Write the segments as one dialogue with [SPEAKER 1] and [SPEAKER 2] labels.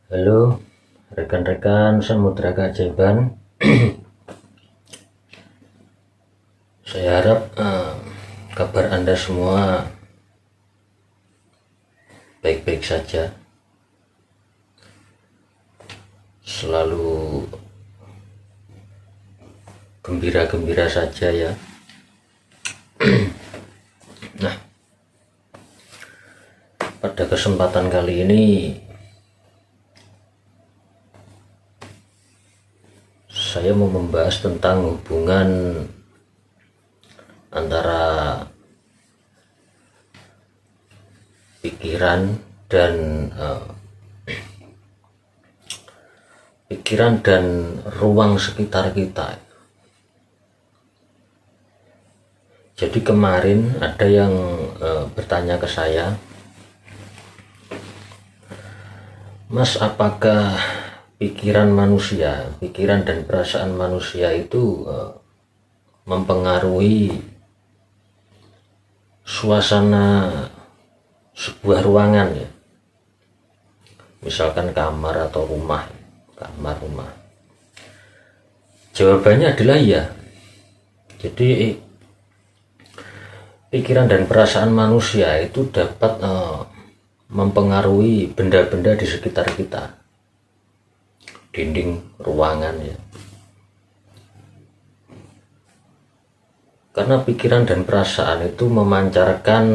[SPEAKER 1] Halo rekan-rekan Samudra Keajaiban. Saya harap kabar Anda semua baik-baik saja, selalu gembira-gembira saja ya. Nah, pada kesempatan kali ini saya mau membahas tentang hubungan antara pikiran dan ruang sekitar kita. Jadi kemarin ada yang bertanya ke saya, Mas, apakah pikiran dan perasaan manusia itu mempengaruhi suasana sebuah ruangan ya, misalkan kamar atau rumah. Jawabannya adalah iya. Jadi pikiran dan perasaan manusia itu dapat mempengaruhi benda-benda di sekitar kita, dinding ruangan ya. Karena pikiran dan perasaan itu memancarkan,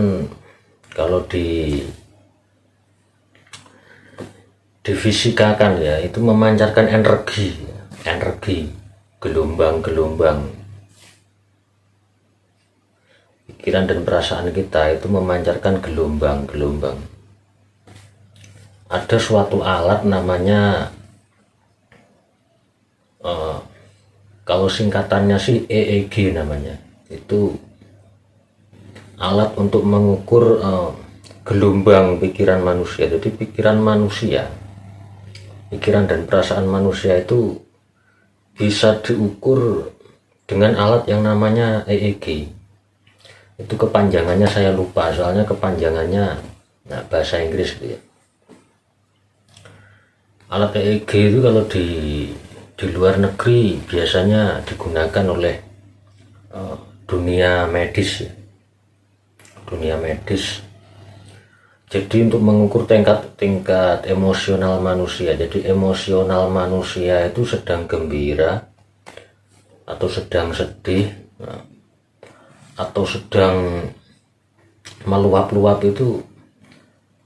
[SPEAKER 1] kalau difisikakan ya, itu memancarkan energi, gelombang. Pikiran dan perasaan kita itu memancarkan gelombang. Ada suatu alat namanya, kalau singkatannya sih EEG namanya. Itu alat untuk mengukur gelombang pikiran manusia. Jadi pikiran dan perasaan manusia itu bisa diukur dengan alat yang namanya EEG. Itu kepanjangannya saya lupa, soalnya kepanjangannya bahasa Inggris gitu ya. Alat EEG itu kalau di luar negeri biasanya digunakan oleh dunia medis. Jadi untuk mengukur tingkat emosional manusia. Jadi emosional manusia itu sedang gembira atau sedang sedih, atau sedang meluap-luap, itu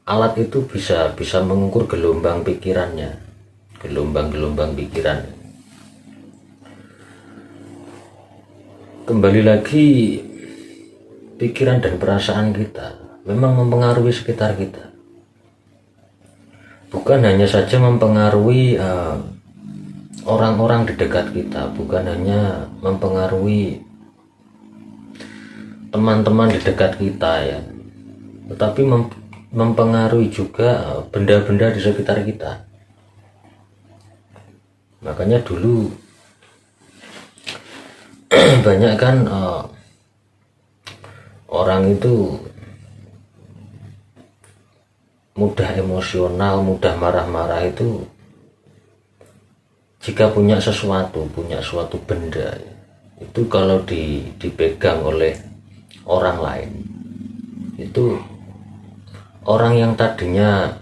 [SPEAKER 1] alat itu bisa mengukur gelombang pikiran. Kembali lagi, pikiran dan perasaan kita memang mempengaruhi sekitar kita. Bukan hanya saja mempengaruhi orang-orang di dekat kita, bukan hanya mempengaruhi teman-teman di dekat kita ya, tetapi mempengaruhi juga benda-benda di sekitar kita. Makanya dulu banyak kan orang itu mudah emosional, mudah marah-marah itu jika punya suatu benda ya, itu kalau dipegang oleh orang lain, itu orang yang tadinya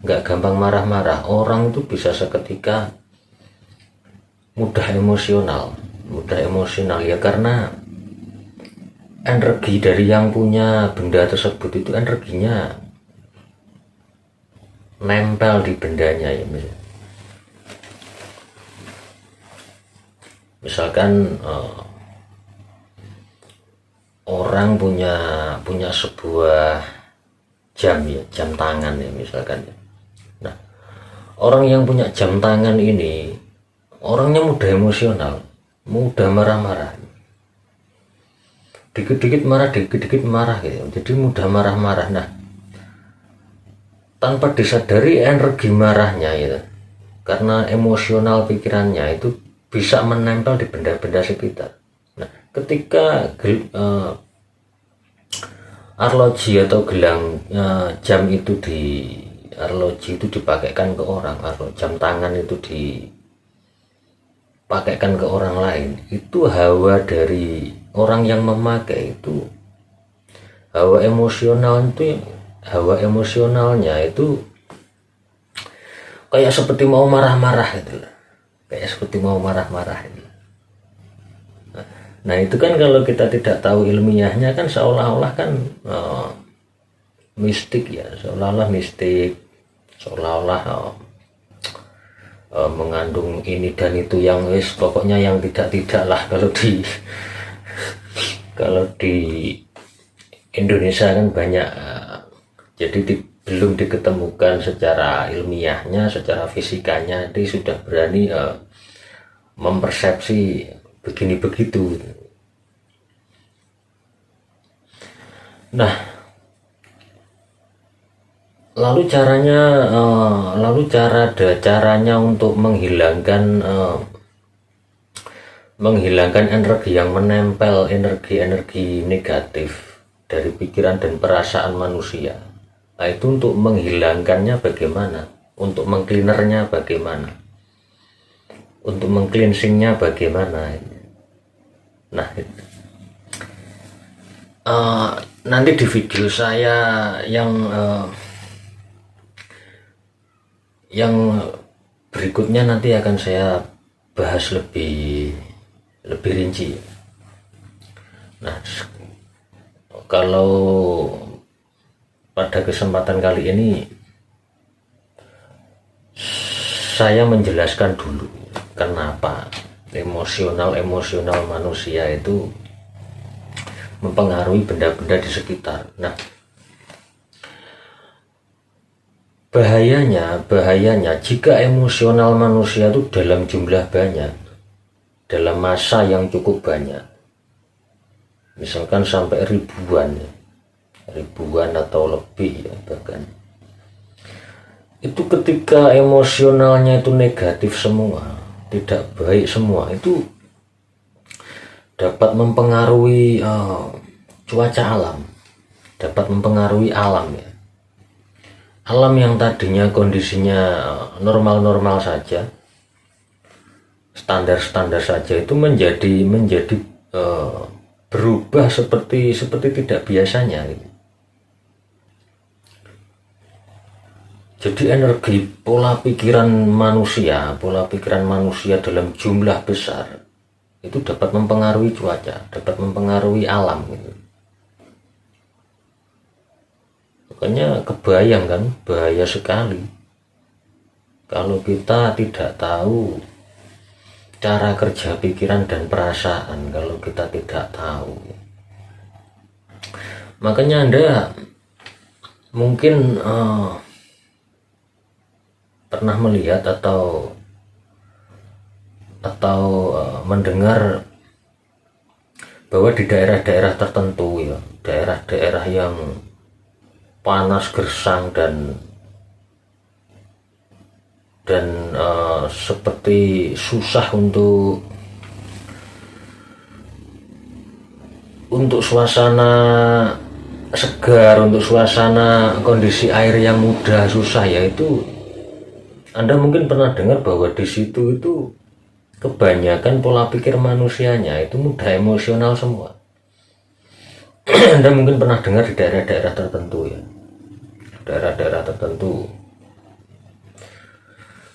[SPEAKER 1] nggak gampang marah-marah, orang itu bisa seketika mudah emosional ya, karena energi dari yang punya benda tersebut itu energinya nempel di bendanya ya. Misalkan orang punya sebuah jam tangan ya misalkan ya. Nah, orang yang punya jam tangan ini orangnya mudah emosional, mudah marah-marah, dikit-dikit marah gitu. Jadi mudah marah-marah. Nah, tanpa disadari energi marahnya gitu, karena emosional pikirannya itu bisa menempel di benda-benda sekitar. Nah, ketika arloji atau gelang jam itu arloji itu dipakaikan ke orang, atau jam tangan itu dipakaikan ke orang lain, itu hawa dari orang yang memakai itu, hawa emosionalnya itu kayak seperti mau marah-marah gitu, kayak seperti mau marah-marah gitu. Nah itu kan kalau kita tidak tahu ilmiahnya kan seolah-olah kan mistik ya, seolah-olah mistik, seolah-olah mengandung ini dan itu yang pokoknya yang tidak lah kalau di Indonesia kan banyak, jadi belum diketemukan secara ilmiahnya, secara fisikanya, dia sudah berani mempersepsi begini begitu. Nah, lalu caranya untuk menghilangkan energi yang menempel, energi negatif dari pikiran dan perasaan manusia. Nah, itu untuk menghilangkannya bagaimana? Untuk mengcleanernya bagaimana? Untuk mengcleansingnya bagaimana? Nah, nanti di video saya yang berikutnya nanti akan saya bahas lebih rinci. Nah, kalau pada kesempatan kali ini saya menjelaskan dulu kenapa emosional manusia itu mempengaruhi benda-benda di sekitar. Nah, bahayanya jika emosional manusia itu dalam jumlah banyak, dalam masa yang cukup banyak, misalkan sampai ribuan atau lebih ya, bahkan itu ketika emosionalnya itu negatif semua, tidak baik semua, itu dapat mempengaruhi cuaca alam, dapat mempengaruhi alam ya. Alam yang tadinya kondisinya normal-normal saja, standar-standar saja, itu menjadi berubah seperti tidak biasanya gitu. Jadi energi pola pikiran manusia dalam jumlah besar itu dapat mempengaruhi cuaca, dapat mempengaruhi alam gitu. Makanya kebayang kan, bahaya sekali kalau kita tidak tahu cara kerja pikiran dan perasaan, kalau kita tidak tahu. Makanya Anda mungkin pernah melihat atau mendengar bahwa di daerah-daerah tertentu ya, daerah-daerah yang panas gersang dan seperti susah untuk suasana segar, untuk suasana kondisi air yang mudah, susah ya, itu Anda mungkin pernah dengar bahwa di situ itu kebanyakan pola pikir manusianya itu mudah emosional semua. Anda mungkin pernah dengar di daerah-daerah tertentu ya, daerah-daerah tertentu.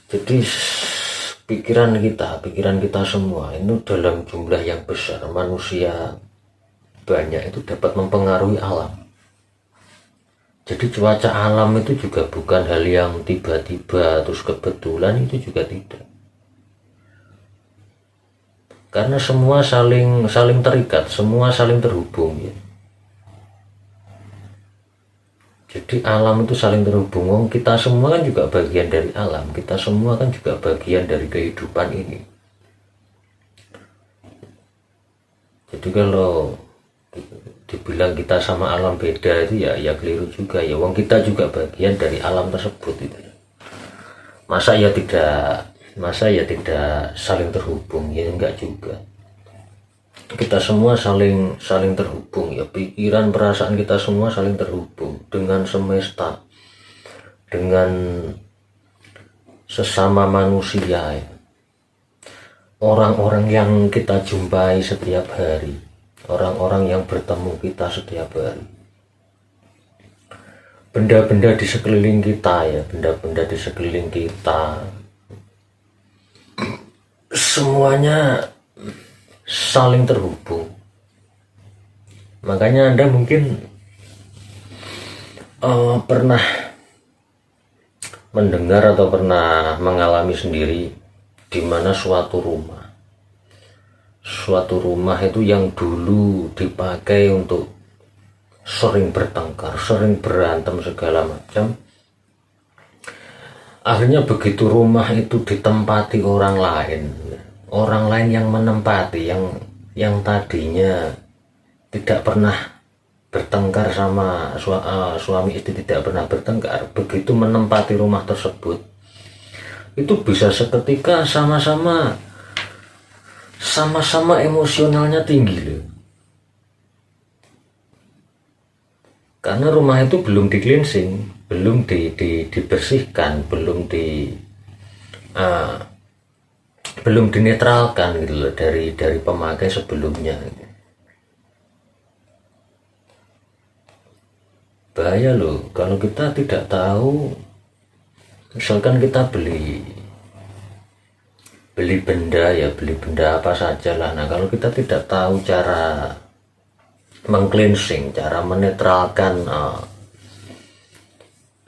[SPEAKER 1] Jadi pikiran kita semua itu dalam jumlah yang besar, manusia banyak, itu dapat mempengaruhi alam. Jadi cuaca alam itu juga bukan hal yang tiba-tiba terus kebetulan, itu juga tidak. Karena semua saling terikat, semua saling terhubung ya. Jadi alam itu saling terhubung. Kita semua kan juga bagian dari alam, kita semua kan juga bagian dari kehidupan ini. Jadi kalau dibilang kita sama alam beda itu ya keliru juga ya. Wong kita juga bagian dari alam tersebut itu. Masa ya tidak saling terhubung ya, enggak juga. Kita semua saling terhubung ya, pikiran perasaan kita semua saling terhubung dengan semesta, dengan sesama manusia ya. Orang-orang yang kita jumpai setiap hari, orang-orang yang bertemu kita setiap hari, benda-benda di sekeliling kita ya, benda-benda di sekeliling kita, semuanya saling terhubung. Makanya Anda mungkin pernah mendengar atau pernah mengalami sendiri di mana suatu rumah itu yang dulu dipakai untuk sering bertengkar, sering berantem segala macam, akhirnya begitu rumah itu ditempati orang lain yang menempati, yang tadinya tidak pernah bertengkar sama suami istri, tidak pernah bertengkar, begitu menempati rumah tersebut itu bisa seketika sama-sama emosionalnya tinggi loh. Karena rumah itu belum di cleansing, belum dibersihkan, belum dinetralkan gitu loh dari pemakai sebelumnya. Bahaya loh kalau kita tidak tahu. Misalkan kita beli benda apa saja lah. Nah, kalau kita tidak tahu cara mengcleansing, cara menetralkan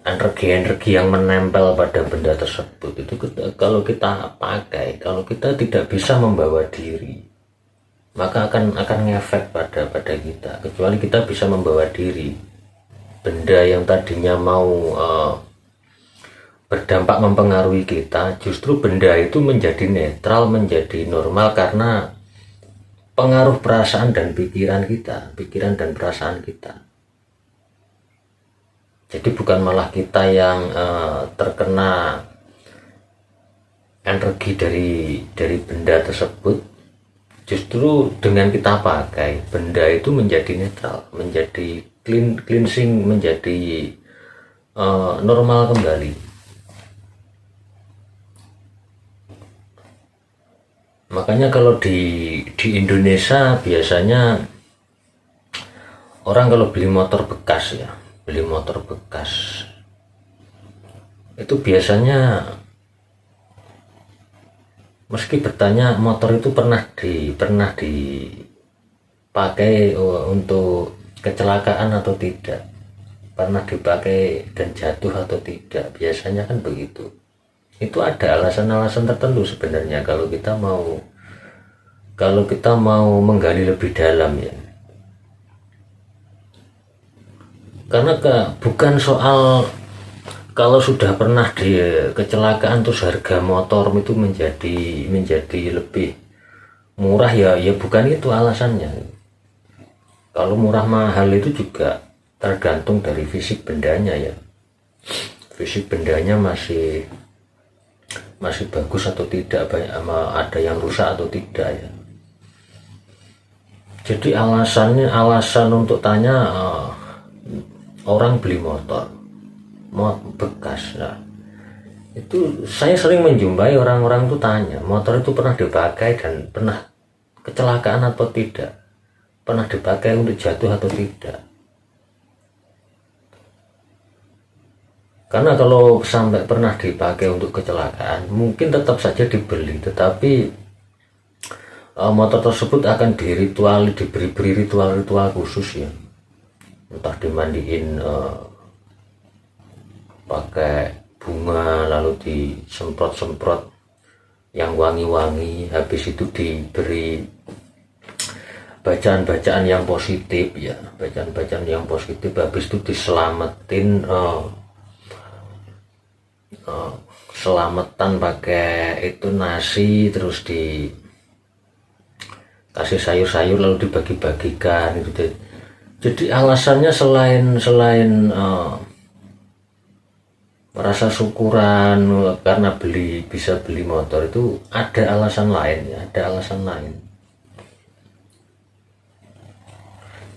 [SPEAKER 1] energi-energi yang menempel pada benda tersebut, itu kalau kita pakai, kalau kita tidak bisa membawa diri, maka akan ngefek pada kita. Kecuali kita bisa membawa diri, benda yang tadinya mau berdampak mempengaruhi kita, justru benda itu menjadi netral, menjadi normal karena pengaruh perasaan dan pikiran dan perasaan kita. Jadi bukan malah kita yang terkena energi dari benda tersebut, justru dengan kita pakai, benda itu menjadi netral, menjadi cleansing, menjadi normal kembali. Makanya kalau di Indonesia biasanya orang kalau beli motor bekas itu biasanya meski bertanya motor itu pernah dipakai untuk kecelakaan atau tidak, pernah dipakai dan jatuh atau tidak, biasanya kan begitu. Itu ada alasan-alasan tertentu sebenarnya kalau kita mau menggali lebih dalam ya. Karena bukan soal kalau sudah pernah di kecelakaan terus harga motor itu menjadi lebih murah ya bukan itu alasannya. Kalau murah mahal itu juga tergantung dari fisik bendanya ya. Fisik bendanya masih bagus atau tidak, ada yang rusak atau tidak ya. Jadi alasan untuk tanya orang beli motor bekas, nah itu saya sering menjumpai orang-orang itu tanya motor itu pernah dipakai dan pernah kecelakaan atau tidak, pernah dipakai untuk jatuh atau tidak. Karena kalau sampai pernah dipakai untuk kecelakaan, mungkin tetap saja dibeli, tetapi motor tersebut akan diberi ritual khusus ya. Entah dimandiin pakai bunga, lalu disemprot yang wangi-wangi, habis itu diberi bacaan-bacaan yang positif ya, habis itu diselamatin, selamatan pakai itu nasi, terus dikasih sayur-sayur lalu dibagi-bagikan gitu. Jadi alasannya selain merasa syukuran karena bisa beli motor, itu ada alasan lain ya,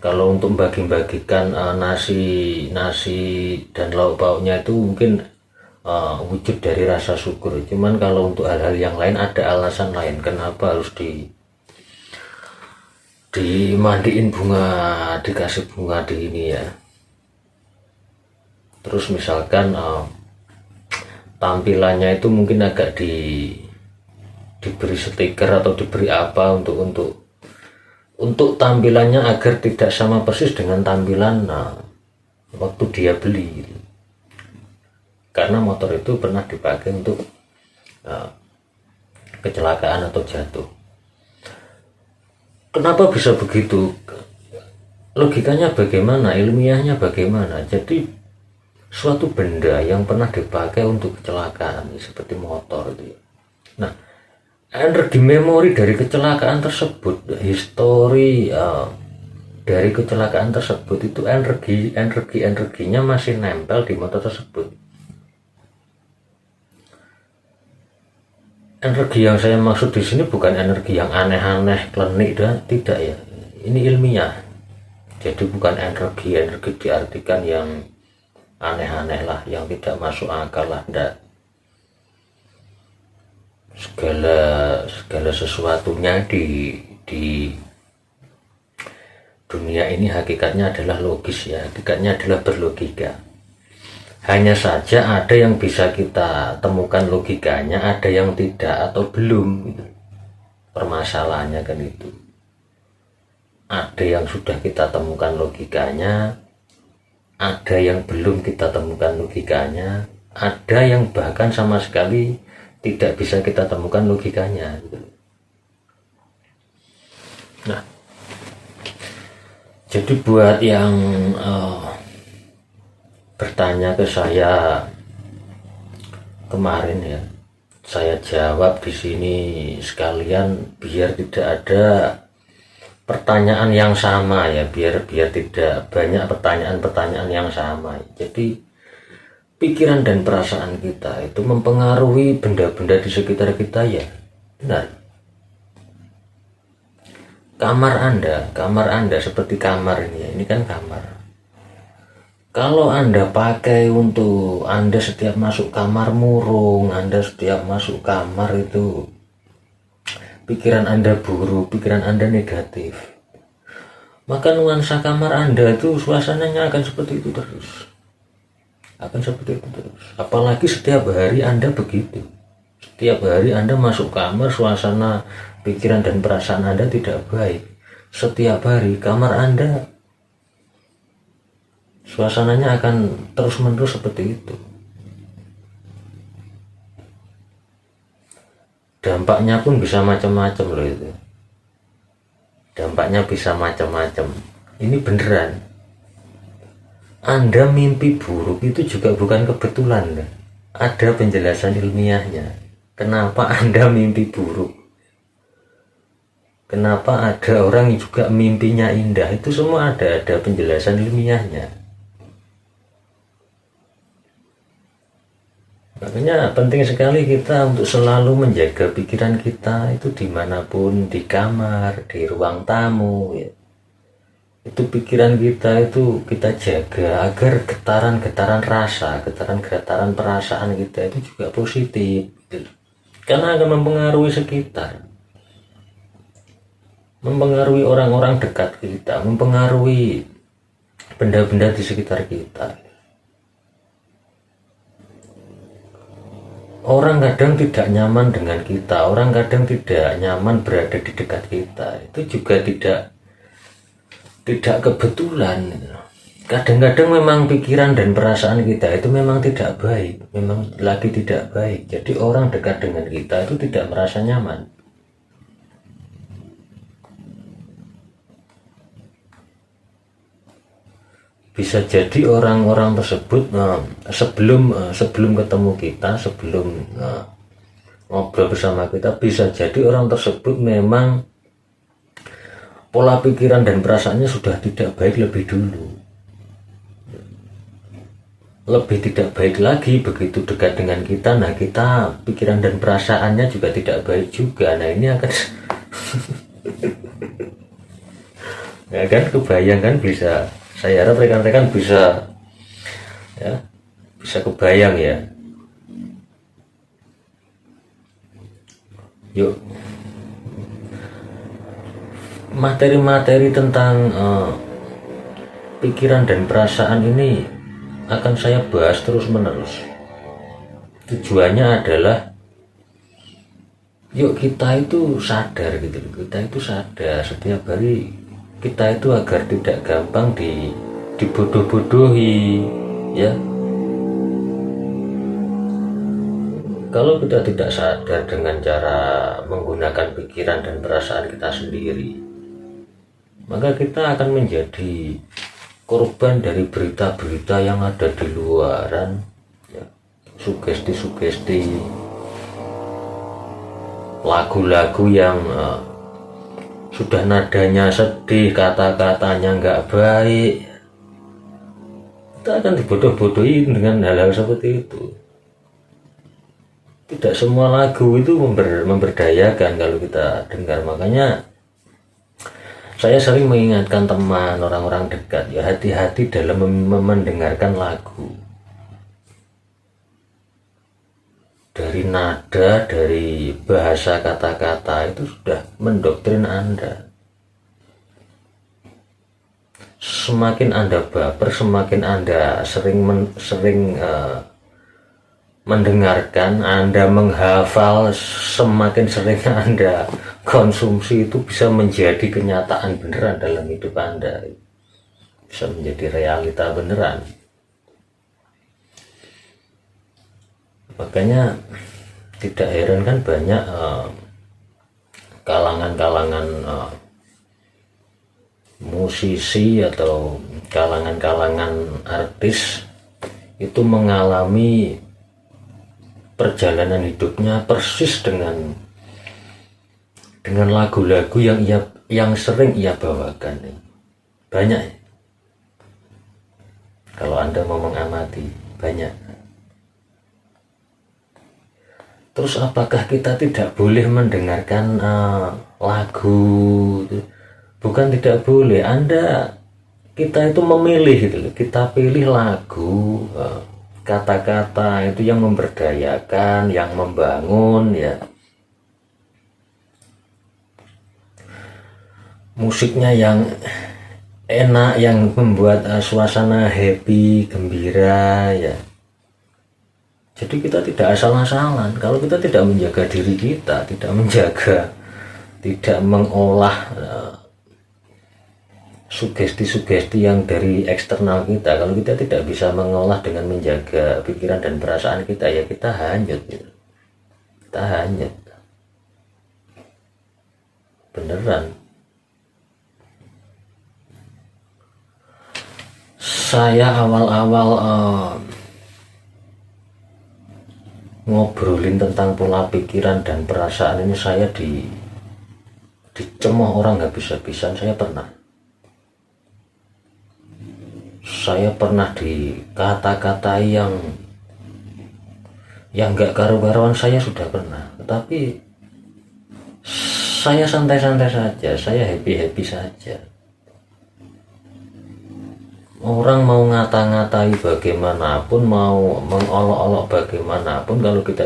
[SPEAKER 1] Kalau untuk bagi-bagikan nasi dan lauk pauknya itu mungkin wujud dari rasa syukur. Cuman kalau untuk hal-hal yang lain ada alasan lain kenapa harus dimandiin bunga, dikasih bunga di ini ya. Terus misalkan tampilannya itu mungkin agak diberi stiker atau diberi apa untuk tampilannya agar tidak sama persis dengan tampilan waktu dia beli. Karena motor itu pernah dipakai untuk kecelakaan atau jatuh. Kenapa bisa begitu? Logikanya bagaimana? Ilmiahnya bagaimana? Jadi suatu benda yang pernah dipakai untuk kecelakaan seperti motor itu. Nah, energi memori dari kecelakaan tersebut, histori dari kecelakaan tersebut itu energinya masih nempel di motor tersebut. Energi yang saya maksud di sini bukan energi yang aneh-aneh, klinik dan tidak ya. Ini ilmiah. Jadi bukan energi diartikan yang aneh-aneh lah, yang tidak masuk akal lah, enggak. Segala sesuatunya di dunia ini hakikatnya adalah logis ya, hakikatnya adalah berlogika. Hanya saja ada yang bisa kita temukan logikanya, ada yang tidak atau belum gitu. Permasalahannya kan itu. Ada yang sudah kita temukan logikanya, ada yang belum kita temukan logikanya, ada yang bahkan sama sekali tidak bisa kita temukan logikanya gitu. Nah, jadi buat yang bertanya ke saya kemarin ya, saya jawab di sini sekalian biar tidak ada pertanyaan yang sama ya, biar tidak banyak pertanyaan yang sama. Jadi pikiran dan perasaan kita itu mempengaruhi benda-benda di sekitar kita ya, benar. Kamar Anda seperti kamar ini kan kamar. Kalau Anda pakai untuk Anda setiap masuk kamar murung, Anda setiap masuk kamar itu pikiran Anda buruk, pikiran Anda negatif, maka nuansa kamar Anda itu suasananya akan seperti itu terus. Apalagi setiap hari Anda begitu. Setiap hari Anda masuk kamar, suasana pikiran dan perasaan Anda tidak baik. Setiap hari kamar Anda suasananya akan terus-menerus seperti itu. Dampaknya pun bisa macam-macam loh itu. Dampaknya bisa macam-macam. Ini beneran. Anda mimpi buruk itu juga bukan kebetulan kan? Ada penjelasan ilmiahnya. Kenapa Anda mimpi buruk? Kenapa ada orang juga mimpinya indah? Itu semua ada penjelasan ilmiahnya. Makanya penting sekali kita untuk selalu menjaga pikiran kita itu dimanapun, di kamar, di ruang tamu ya. Itu pikiran kita itu kita jaga agar getaran-getaran rasa, getaran-getaran perasaan kita itu juga positif gitu. Karena akan mempengaruhi sekitar, mempengaruhi orang-orang dekat kita, mempengaruhi benda-benda di sekitar kita. Orang kadang tidak nyaman dengan kita, orang kadang tidak nyaman berada di dekat kita. Itu juga tidak kebetulan. Kadang-kadang memang pikiran dan perasaan kita itu memang tidak baik, memang lagi tidak baik. Jadi orang dekat dengan kita itu tidak merasa nyaman. Bisa jadi orang-orang tersebut sebelum ketemu kita, sebelum ngobrol bersama kita, bisa jadi orang tersebut memang pola pikiran dan perasaannya sudah tidak baik lebih dulu, lebih tidak baik lagi begitu dekat dengan kita. Nah, kita pikiran dan perasaannya juga tidak baik juga. Nah, ini akan ya kan, kebayang kan, bisa. Saya harap rekan-rekan bisa kebayang ya. Yuk, materi-materi tentang pikiran dan perasaan ini akan saya bahas terus menerus. Tujuannya adalah yuk kita itu sadar gitu, kita itu sadar setiap hari kita itu agar tidak gampang dibodoh-bodohi ya. Kalau kita tidak sadar dengan cara menggunakan pikiran dan perasaan kita sendiri, maka kita akan menjadi korban dari berita-berita yang ada di luaran ya. Sugesti-sugesti, lagu-lagu yang sudah nadanya sedih, kata-katanya nggak baik, kita akan dibodoh-bodohi dengan hal-hal seperti itu. Tidak semua lagu itu memberdayakan kalau kita dengar. Makanya saya sering mengingatkan teman, orang-orang dekat, ya hati-hati dalam mendengarkan lagu. Dari nada, dari bahasa kata-kata itu sudah mendoktrin Anda. Semakin Anda baper, semakin Anda sering mendengarkan, Anda menghafal, semakin sering Anda konsumsi, itu bisa menjadi kenyataan beneran dalam hidup Anda, bisa menjadi realita beneran. Makanya tidak heran kan banyak kalangan-kalangan musisi atau kalangan-kalangan artis itu mengalami perjalanan hidupnya persis dengan lagu-lagu yang sering ia bawakan. Banyak, kalau Anda mau mengamati, banyak. Terus apakah kita tidak boleh mendengarkan lagu? Bukan tidak boleh, kita itu memilih gitu loh. Kita pilih lagu, kata-kata itu yang memberdayakan, yang membangun ya. Musiknya yang enak, yang membuat suasana happy, gembira ya. Jadi kita tidak asal-asalan. Kalau kita tidak menjaga diri kita, tidak mengolah sugesti-sugesti yang dari eksternal kita, kalau kita tidak bisa mengolah dengan menjaga pikiran dan perasaan kita, ya kita hanyut gitu. Kita hanyut beneran. Saya awal-awal ngobrolin tentang pola pikiran dan perasaan ini, saya dicemooh orang habis-habisan. Saya pernah dikata-katai yang gak karu-karuan, saya sudah pernah. Tetapi saya santai-santai saja, saya happy-happy saja. Orang mau ngata-ngatai bagaimanapun, mau mengolok-olok bagaimanapun, kalau kita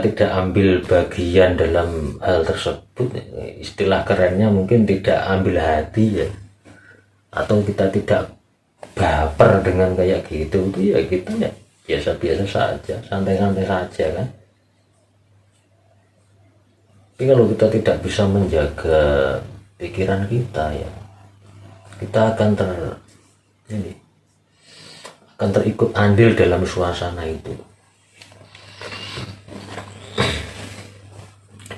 [SPEAKER 1] tidak ambil bagian dalam hal tersebut, istilah kerennya mungkin tidak ambil hati ya, atau kita tidak baper dengan kayak gitu, itu ya kita ya biasa-biasa saja, santai-santai saja kan. Tapi kalau kita tidak bisa menjaga pikiran kita ya, kita akan terikut andil dalam suasana itu.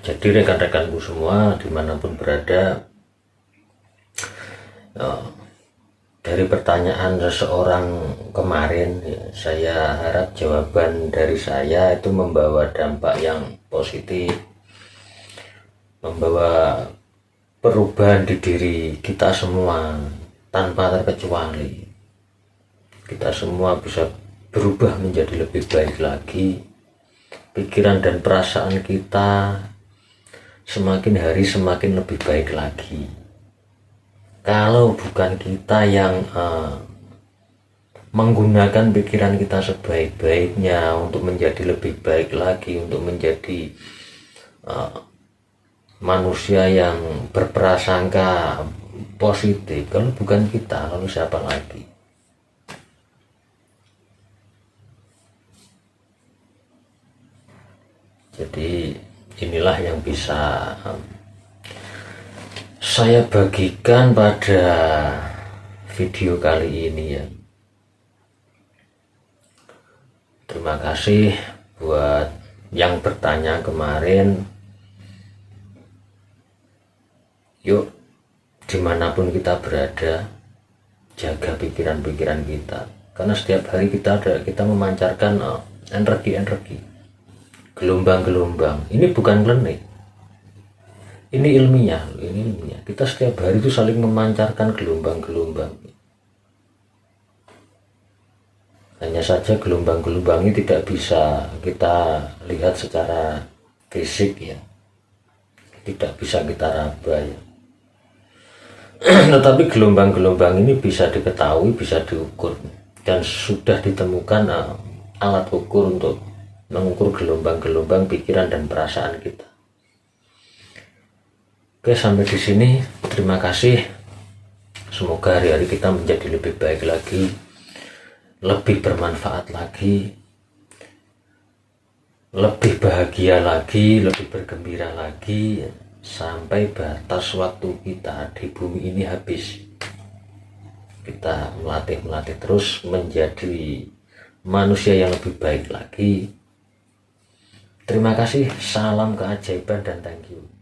[SPEAKER 1] Jadi rekan-rekanku semua dimanapun berada, dari pertanyaan seseorang kemarin ya, saya harap jawaban dari saya itu membawa dampak yang positif, membawa perubahan di diri kita semua tanpa terkecuali. Kita semua bisa berubah menjadi lebih baik lagi. Pikiran dan perasaan kita semakin hari semakin lebih baik lagi. Kalau bukan kita yang menggunakan pikiran kita sebaik-baiknya untuk menjadi lebih baik lagi, untuk menjadi manusia yang berprasangka positif. Kalau bukan kita, lalu siapa lagi? Jadi inilah yang bisa saya bagikan pada video kali ini ya. Terima kasih buat yang bertanya kemarin. Yuk, dimanapun kita berada, jaga pikiran-pikiran kita. Karena setiap hari kita memancarkan energi-energi, gelombang-gelombang. Ini bukan klinik, ini ilmiah. Kita setiap hari itu saling memancarkan gelombang-gelombang. Hanya saja gelombang-gelombang ini tidak bisa kita lihat secara fisik ya, tidak bisa kita raba ya. Tetapi gelombang-gelombang ini bisa diketahui, bisa diukur, dan sudah ditemukan alat ukur untuk mengukur gelombang-gelombang pikiran dan perasaan kita. Oke, sampai di sini. Terima kasih. Semoga hari-hari kita menjadi lebih baik lagi, lebih bermanfaat lagi, lebih bahagia lagi, lebih bergembira lagi, sampai batas waktu kita di bumi ini habis. Kita melatih terus menjadi manusia yang lebih baik lagi. Terima kasih, salam keajaiban dan thank you.